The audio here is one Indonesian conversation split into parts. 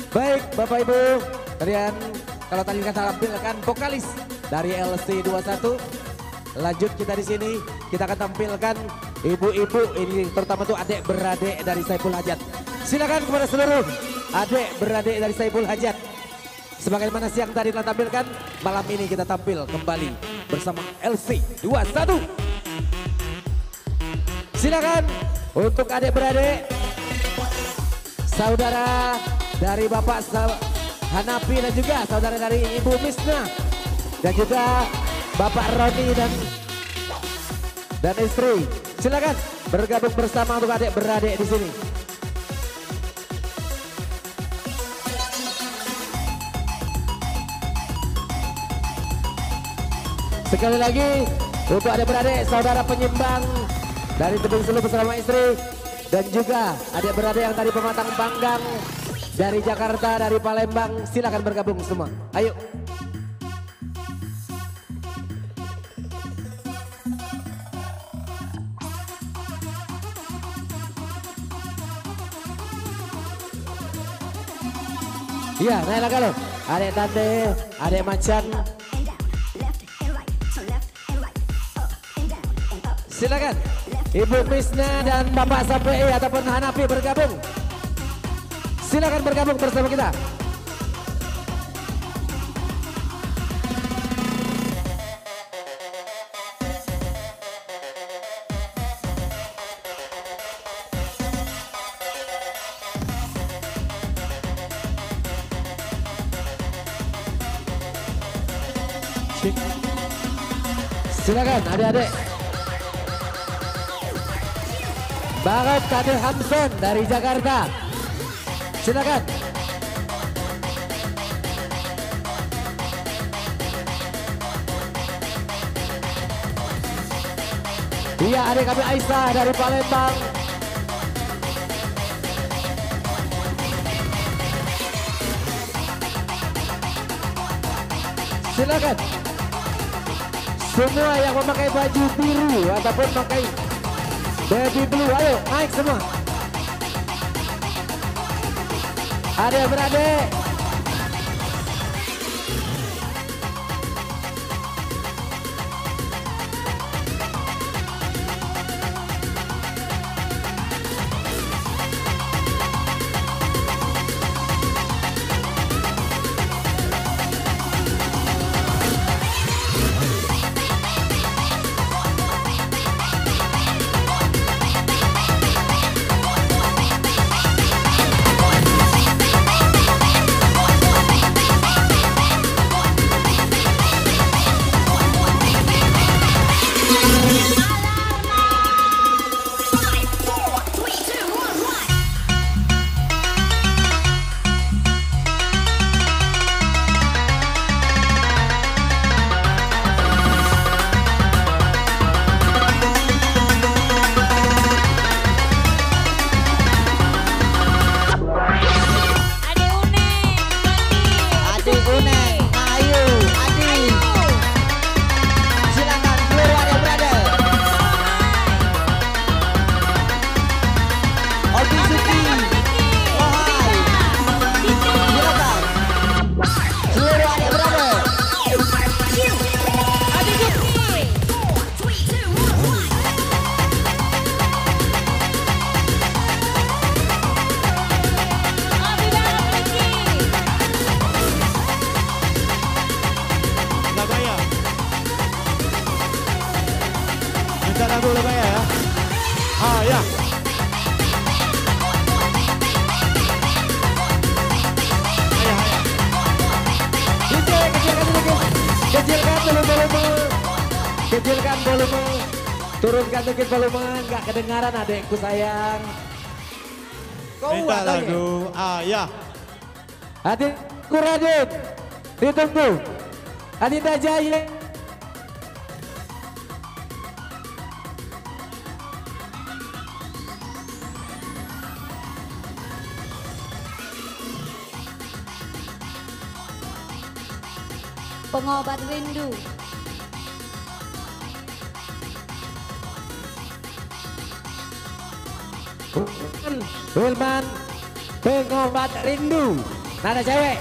Baik Bapak Ibu, kalian kalau tadi kita tampilkan vokalis dari LC21. Lanjut kita di sini, kita akan tampilkan ibu-ibu ini, terutama tuh adik beradik dari Saiful Hajat. Silakan kepada seluruh adik beradik dari Saiful Hajat. Sebagaimana siang tadi telah tampilkan, malam ini kita tampil kembali bersama LC21. Silakan untuk adik beradik, saudara dari Bapak Hanafi dan juga saudara dari Ibu Misna dan juga Bapak Roni dan istri. Silakan bergabung bersama untuk adik beradik di sini. Sekali lagi untuk adik beradik, saudara penyimbang dari Tebing Sulu bersama istri dan juga adik beradik yang tadi pematang panggang dari Jakarta, dari Palembang, silakan bergabung semua. Ayo. Iya, naik lagi loh. Adik tante, adik macan. Silakan Ibu Misna dan Bapak Sapi ataupun Hanafi bergabung. Silakan bergabung bersama kita. Silakan adik-adik. Barat Kadir Hamson dari Jakarta. Silakan. Iya, adik kami Aisyah dari Palembang. Silakan. Semua yang memakai baju biru ataupun memakai baby blue, ayo naik semua. Adik beradik. Lagu Lebaya ya. Ah ya. Kecilkan volume, turunkan sedikit volume, nggak kedengaran adekku sayang. Minta lagu Ayah. Adikku Radit, ditunggu. Adinda Jaya. Pengobat rindu. Wilman, pengobat rindu. Nada cewek.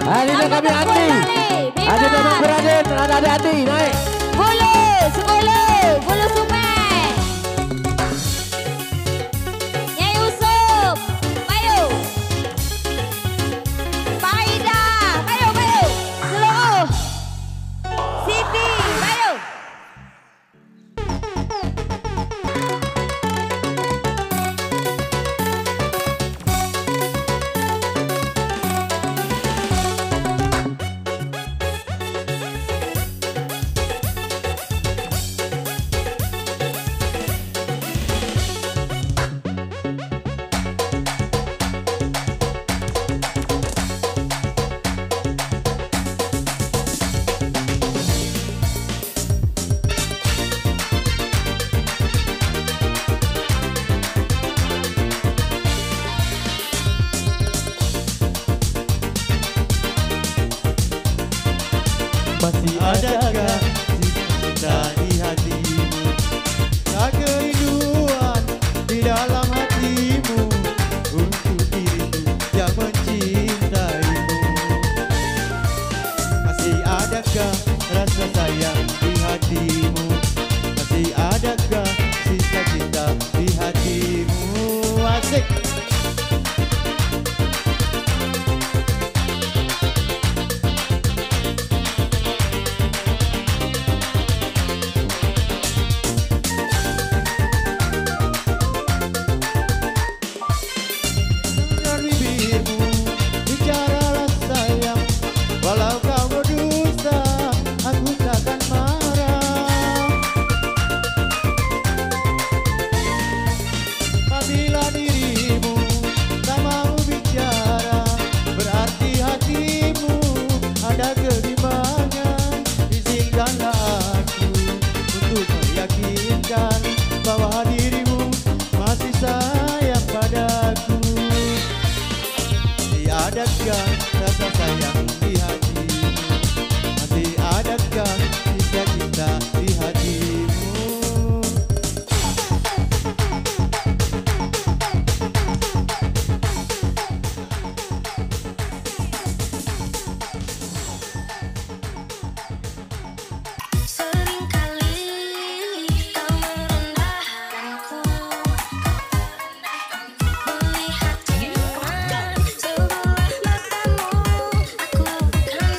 Adinda kami Andi. Adi memang Beraden, ada Adi naik. Bulu Sume. Nyai Yusuf, Bayu. Paida, Bayu. Seluruh. Siti, Bayu. Masih adakah cinta di hatimu? Tak kerinduan di dalam hatimu untuk diriku yang mencintaimu. Masih adakah rasa sayang di hatimu? Masih adakah sisa cinta di hatimu? Asik. Walau kau berdusta, aku takkan marah. Apabila dirimu tak mau bicara, berarti hatimu ada kebimbangan. Izinkanlah aku untuk meyakinkan bahwa dirimu masih sayang padaku. Masih adakah rasa sayang di hatimu? Masih adakah sisa cinta di hatimu? Seringkali kau merendahkanku, melihat kehidupan sebelah matamu. Aku kan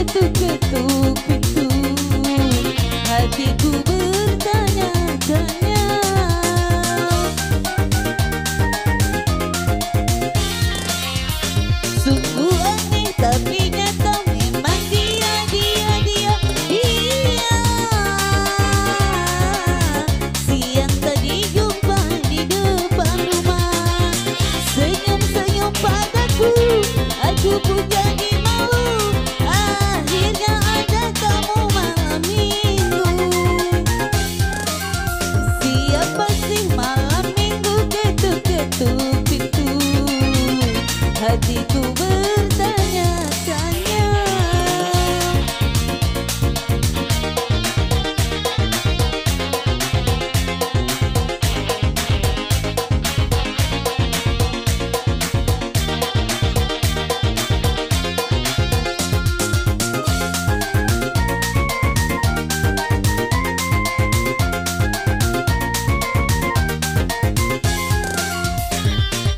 ketuk-ketuk pintu, hatiku bertanya-tanya. Sungguh aneh tapi nyata memang dia. Siang tadi jumpa di depan rumah, senyum-senyum padaku, aku pun jadi malu. Akhirnya ada tamu malam minggu. Siapa sih malam minggu ketuk-ketuk pintu, hatiku bertanya-tanya.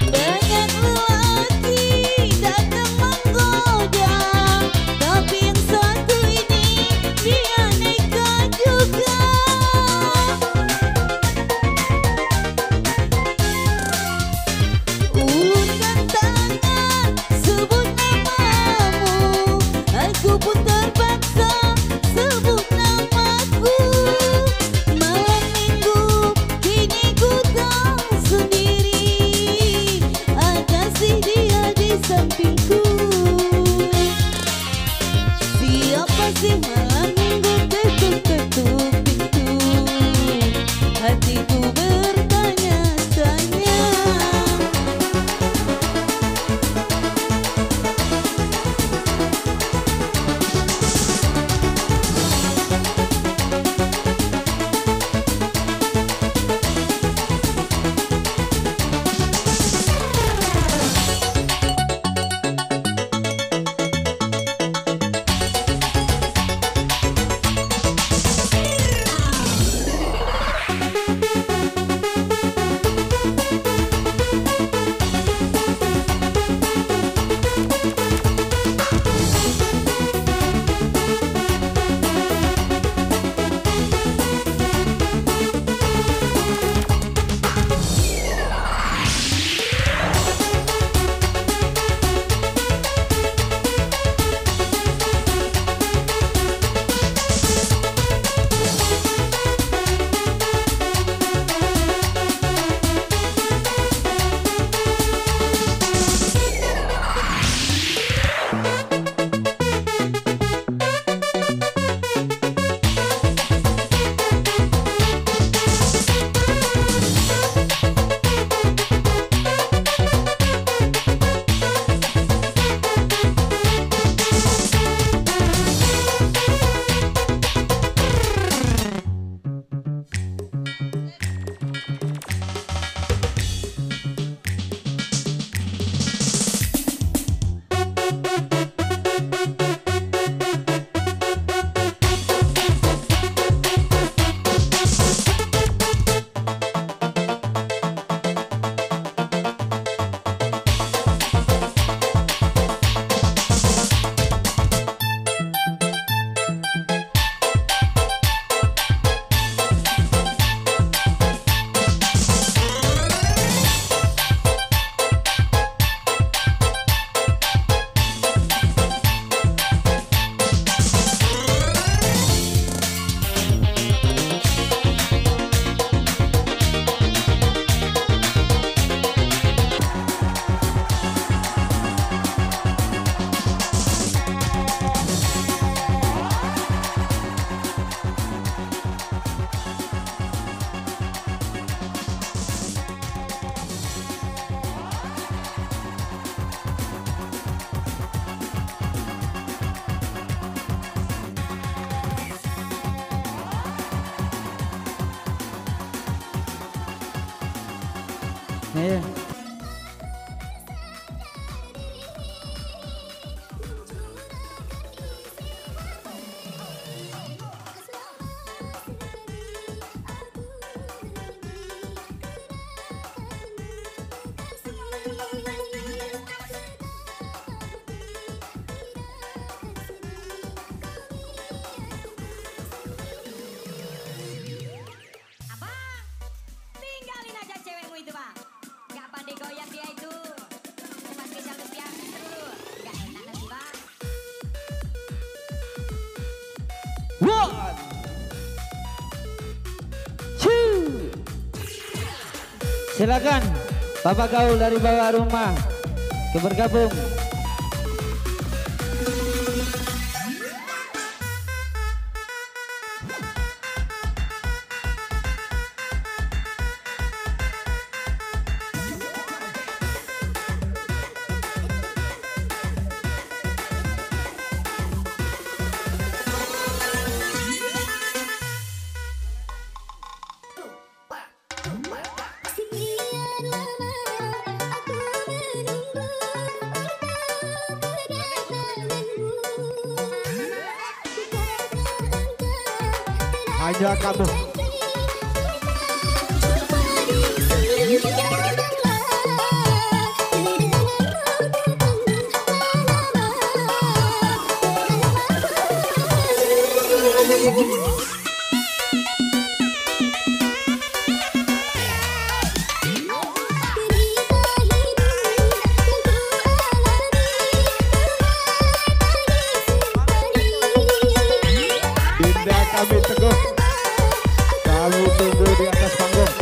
Banyak lelaki datang menggoda, tapi yang satu ini dia nekat juga. Ulurkan tangan, sebut namamu, aku pun terpaksa sebut namaku. Malam minggu kini ku tahu sendiri, ada sih dia di sampingku. Siapa sih malam minggu ketuk-ketuk pintu, hatiku bertanya-tanya. Iya. One, two. Silakan Bapak Gaul dari bawah rumah bergabung. Hanya kamu. Dinda kami teguh. Kami tunggu di atas panggung.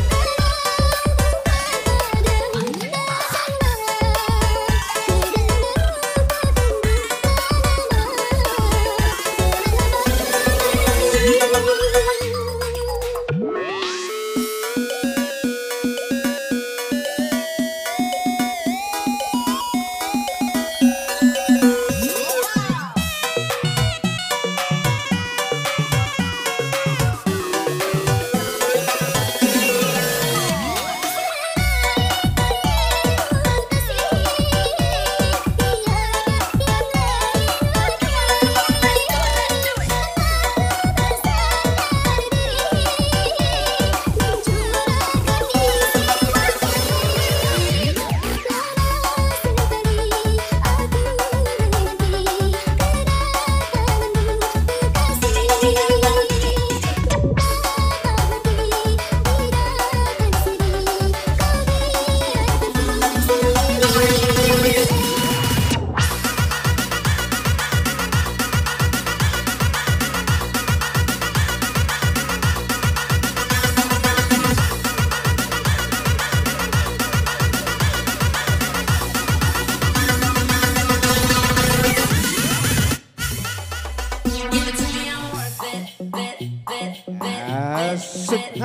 Asik.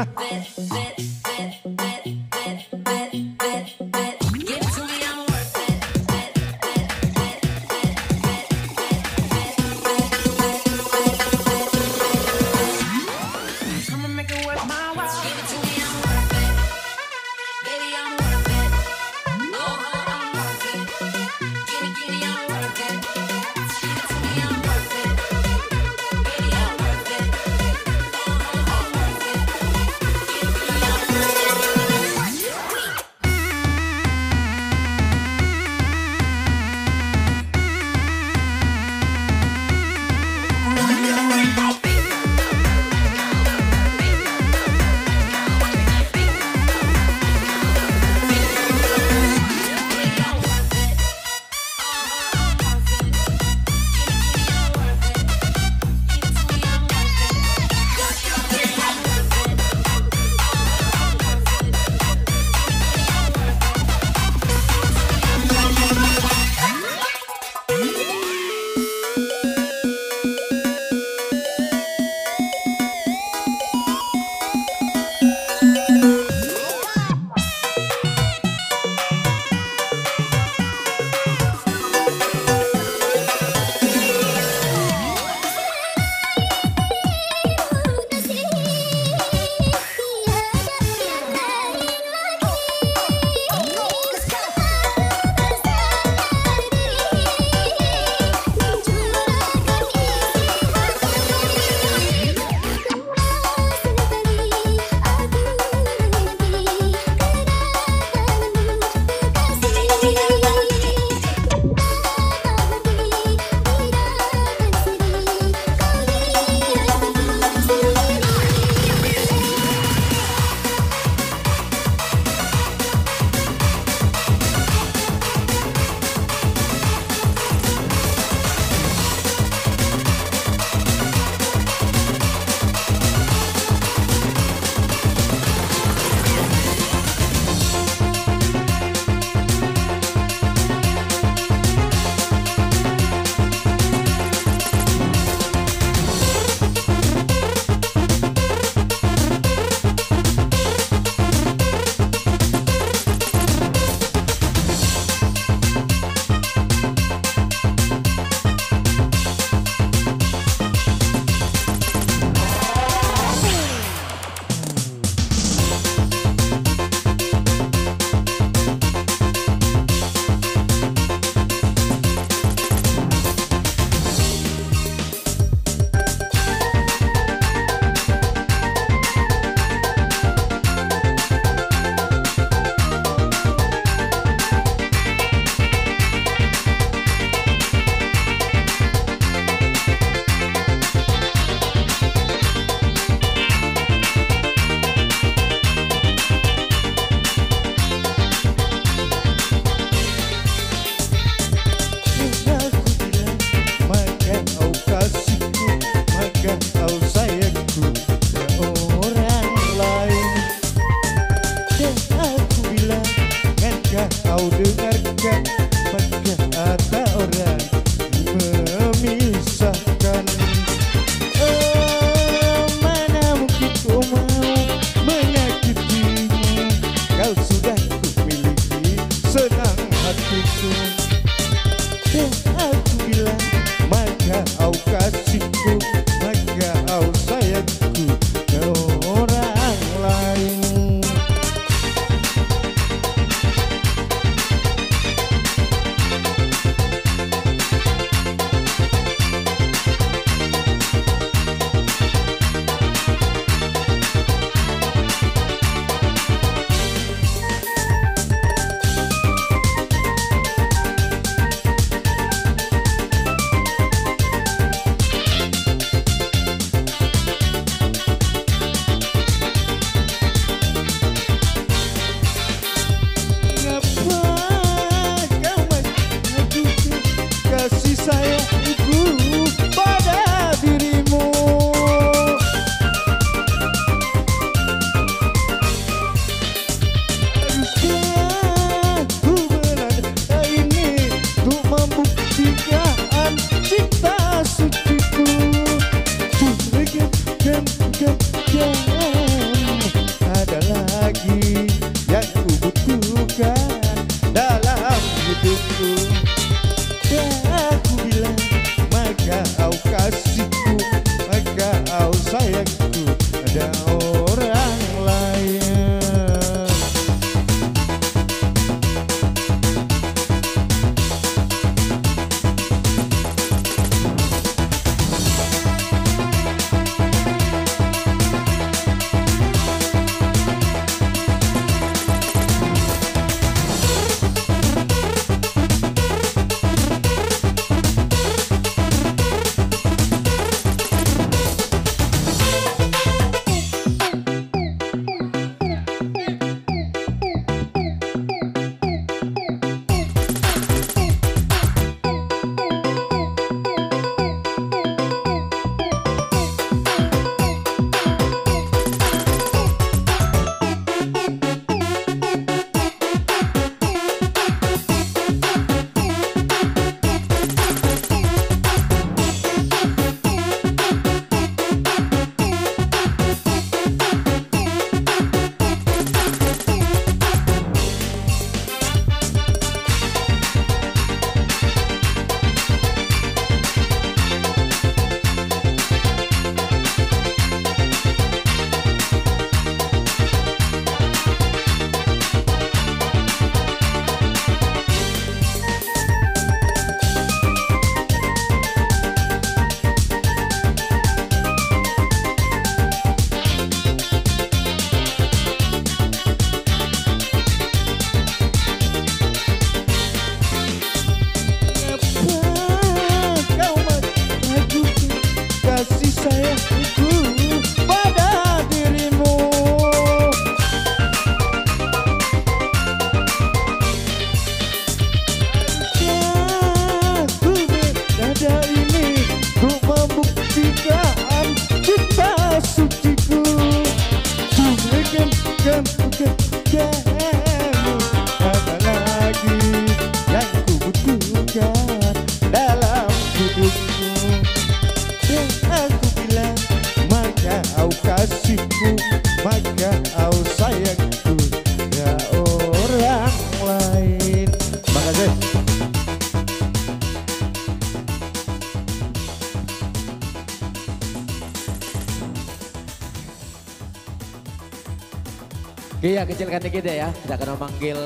Iya, kecilkan dikit ya. Kita akan memanggil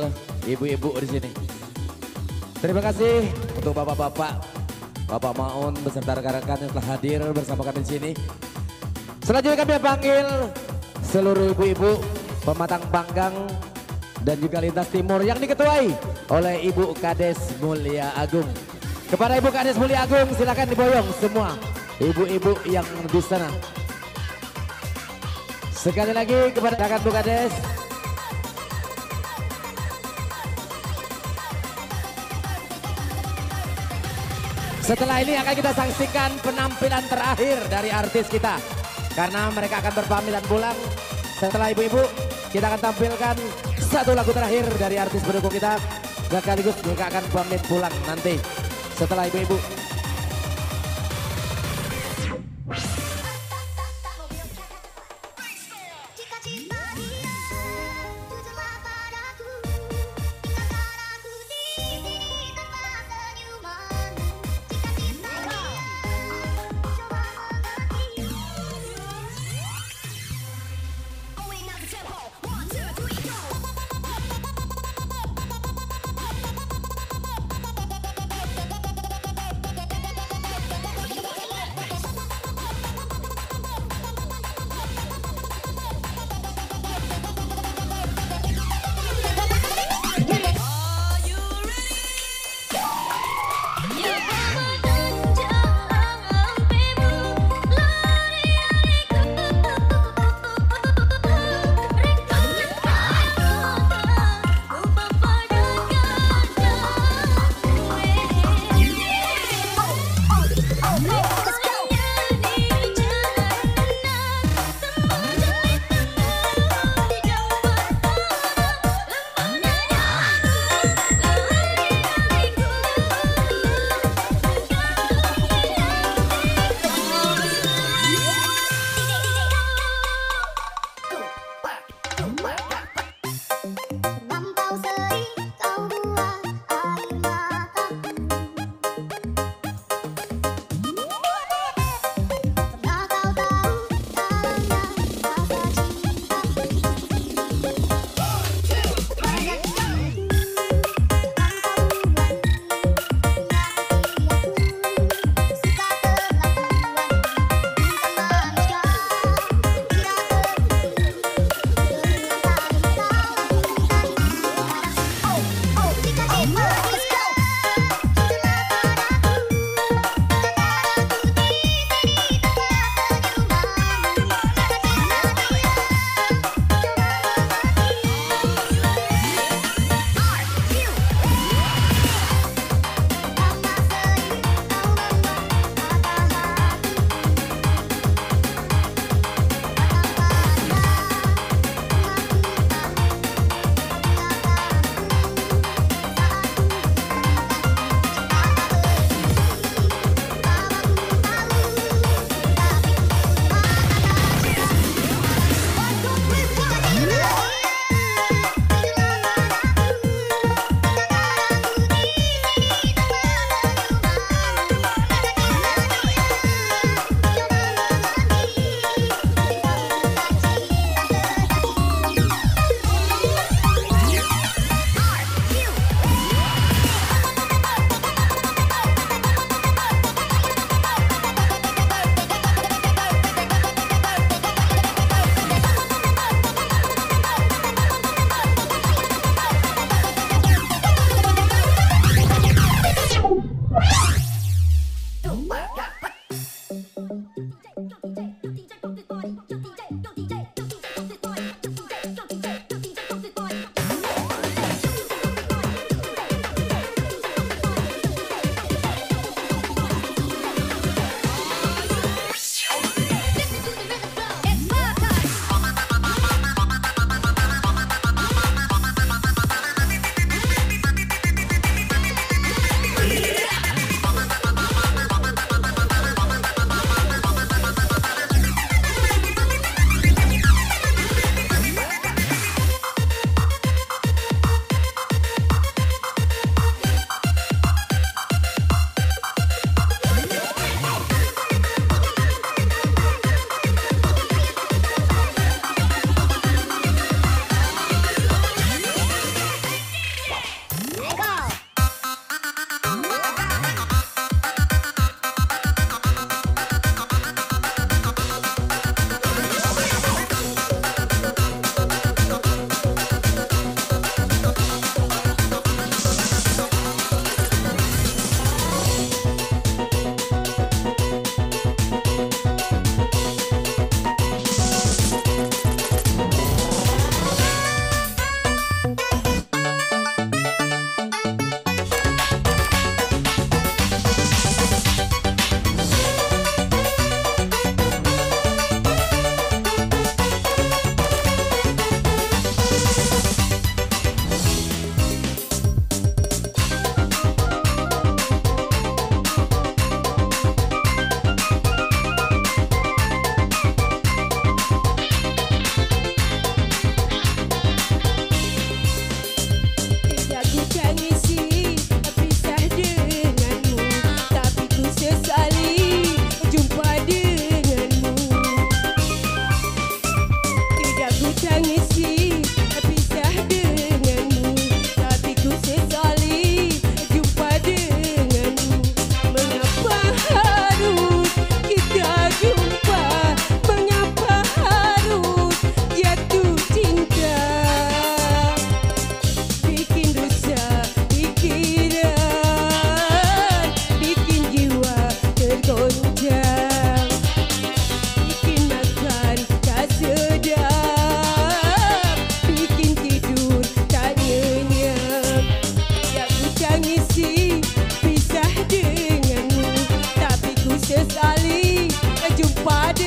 ibu-ibu di sini. Terima kasih untuk bapak-bapak, Bapak Maun beserta rekan-rekan yang telah hadir bersama kami di sini. Selanjutnya kami panggil seluruh ibu-ibu pematang panggang dan juga lintas timur yang diketuai oleh Ibu Kades Mulia Agung. Kepada Ibu Kades Mulia Agung silakan diboyong semua ibu-ibu yang di sana. Sekali lagi kepada rekan Bu Kades. Setelah ini akan kita saksikan penampilan terakhir dari artis kita. Karena mereka akan berpamitan pulang. Setelah ibu-ibu, kita akan tampilkan satu lagu terakhir dari artis pendukung kita. Dan sekaligus mereka akan pamit pulang nanti. Setelah ibu-ibu.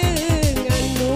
denganmu.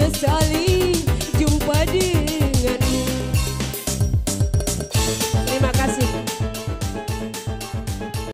sesali